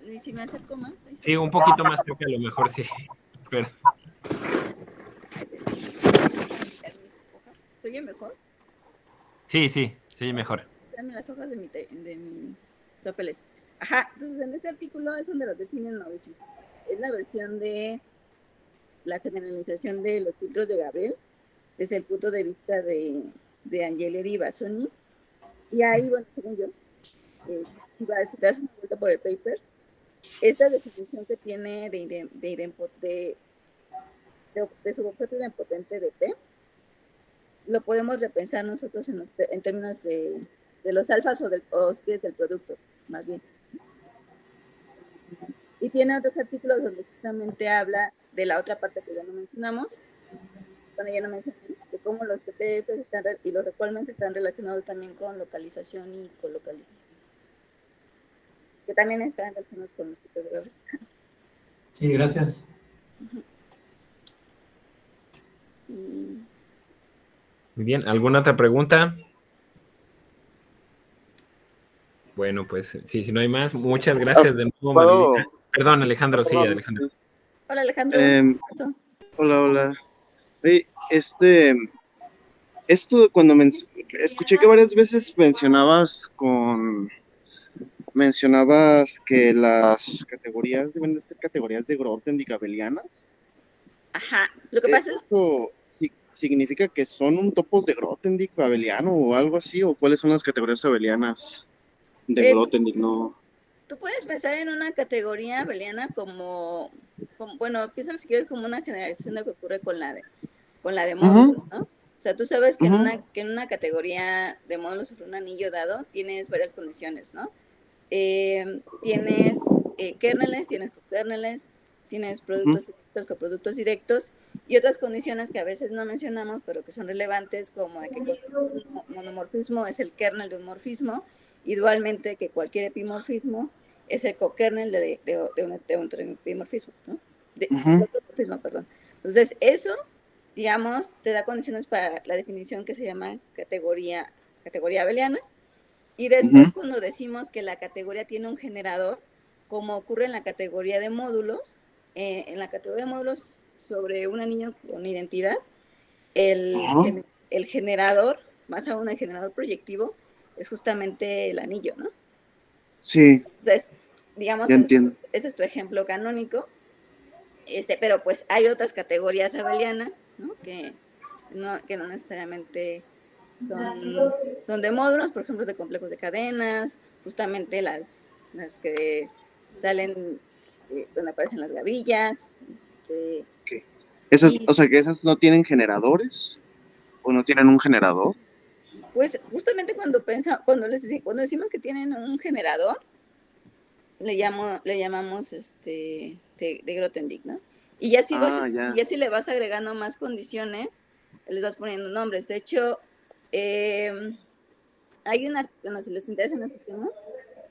¿Y si me acerco más? Ahí está. Sí, un poquito más, creo que a lo mejor sí. Pero, ¿Se oye mejor? sí, se oye mejor. Están en las hojas de mi papeles. Ajá, entonces en este artículo es donde lo definen Mauricio. Es la versión de la generalización de los filtros de Gabriel desde el punto de vista de Angeleri y Bassoni. Y ahí, bueno, según yo, si das una vuelta por el paper, esta definición que tiene de subobjeto idempotente de P, lo podemos repensar nosotros en términos de los alfas o si quieres del producto, más bien. Y tiene otros artículos donde justamente habla de la otra parte que ya no mencionamos, de cómo los PTFs y los requirements están relacionados también con localización y colocalización, que también están relacionados con los PTFs. sí, gracias. Muy bien, ¿alguna otra pregunta? Bueno, pues sí, si no hay más, muchas gracias de nuevo, Marilena. Perdón, Alejandro, sí, Perdón. Alejandro. Hola, Alejandro. Hola. Oye, esto cuando escuché que varias veces mencionabas que las categorías deben de ser categorías de Grothendieck abelianas. Ajá, lo que pasa es... ¿Eso significa que son un topos de Grothendieck abeliano o algo así? ¿O cuáles son las categorías abelianas de Grothendieck? No. Tú puedes pensar en una categoría abeliana como bueno, piensa si quieres como una generalización de lo que ocurre con la de módulos, ¿no? O sea, tú sabes que en una categoría de módulos sobre un anillo dado tienes varias condiciones, ¿no? Tienes kernels, tienes cokernels, tienes productos directos, coproductos directos y otras condiciones que a veces no mencionamos, pero que son relevantes, como de que cualquier monomorfismo es el kernel de un morfismo, y dualmente que cualquier epimorfismo es el cokernel de un epimorfismo, ¿no? De otro morfismo, perdón. Entonces, eso, digamos, te da condiciones para la definición que se llama categoría abeliana. Y después, cuando decimos que la categoría tiene un generador, como ocurre en la categoría de módulos, en la categoría de módulos sobre un anillo con identidad, el generador, más aún el generador proyectivo, es justamente el anillo, ¿no? Sí. Entonces, digamos que ese es tu ejemplo canónico, pero pues hay otras categorías abelianas, ¿no? Que no necesariamente son de módulos, por ejemplo, de complejos de cadenas, justamente las que salen donde aparecen las gavillas. O sea, que esas no tienen generadores o no tienen un generador. Pues justamente cuando decimos que tienen un generador, le llamamos de Grothendieck, ¿no? Y ya si le vas agregando más condiciones, les vas poniendo nombres. De hecho, cuando se les interesa en este tema,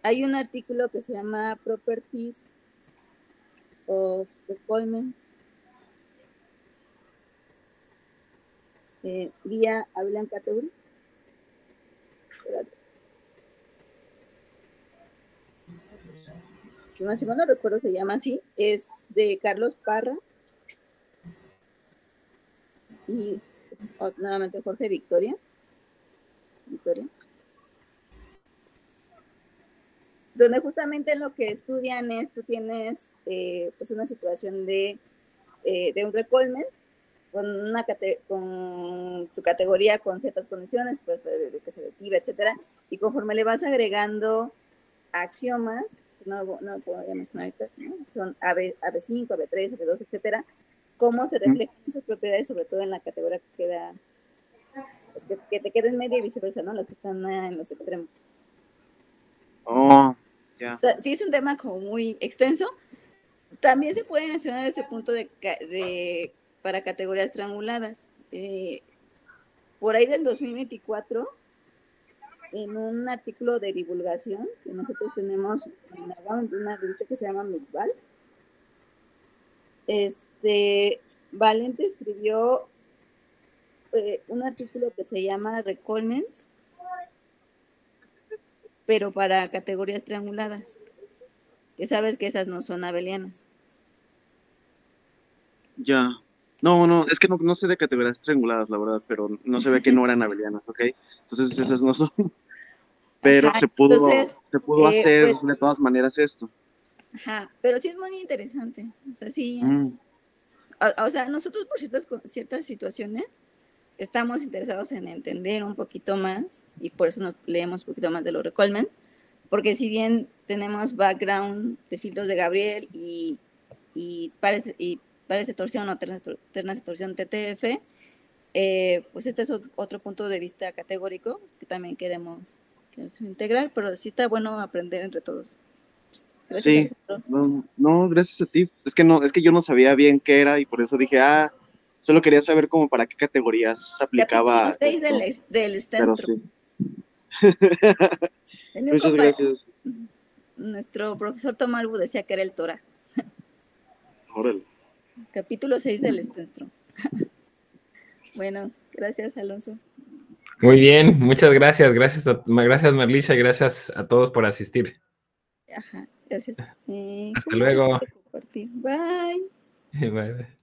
hay un artículo que se llama Properties of Requirements vía Abelian Category. Si mal no recuerdo se llama así, es de Carlos Parra y nuevamente Jorge Victoria. donde justamente lo que estudian es, tú tienes pues una situación de un recolmen con tu categoría con ciertas condiciones, pues de que se detiva, etcétera, y conforme le vas agregando axiomas, no podríamos ahorita, ¿no? Son AB5, AB3, AB2, etcétera, cómo se reflejan esas propiedades, sobre todo en la categoría que queda, que te queda en medio y viceversa, ¿no? Las que están en los extremos. Oh, ya. O sea, sí es un tema como muy extenso. También se puede mencionar ese punto para categorías trianguladas. Por ahí del 2024, en un artículo de divulgación que nosotros tenemos en una revista que se llama Mixval, Valente escribió un artículo que se llama Recolmens, pero para categorías trianguladas, que sabes que esas no son abelianas. Ya. No, es que no sé de categorías trianguladas, la verdad, pero no se ve que no eran abelianas, ¿ok? Entonces esas no son. Pero Ajá, se pudo hacer pues, de todas maneras esto. Ajá, pero sí es muy interesante. O sea, sí es. O sea, nosotros por ciertas situaciones estamos interesados en entender un poquito más y por eso nos leemos un poquito más de los Recolmen, porque si bien tenemos background de filtros de Gabriel y pares de torsión o ternas de torsión TTF, pues este es otro punto de vista categórico que también queremos integrar, pero sí está bueno aprender entre todos. Gracias, sí, no, gracias a ti. Es que yo no sabía bien qué era y por eso dije, solo quería saber como para qué categorías aplicaba. Capítulo 6 del Stenstrom. Sí. Muchas gracias. Nuestro profesor Tomalbu decía que era el Torah. Órale. Capítulo 6 del Stenstrom. Bueno, gracias, Alonso. Muy bien, muchas gracias. Gracias, Marlisha, y gracias a todos por asistir. Ajá, gracias. Hasta luego. Bye. Bye.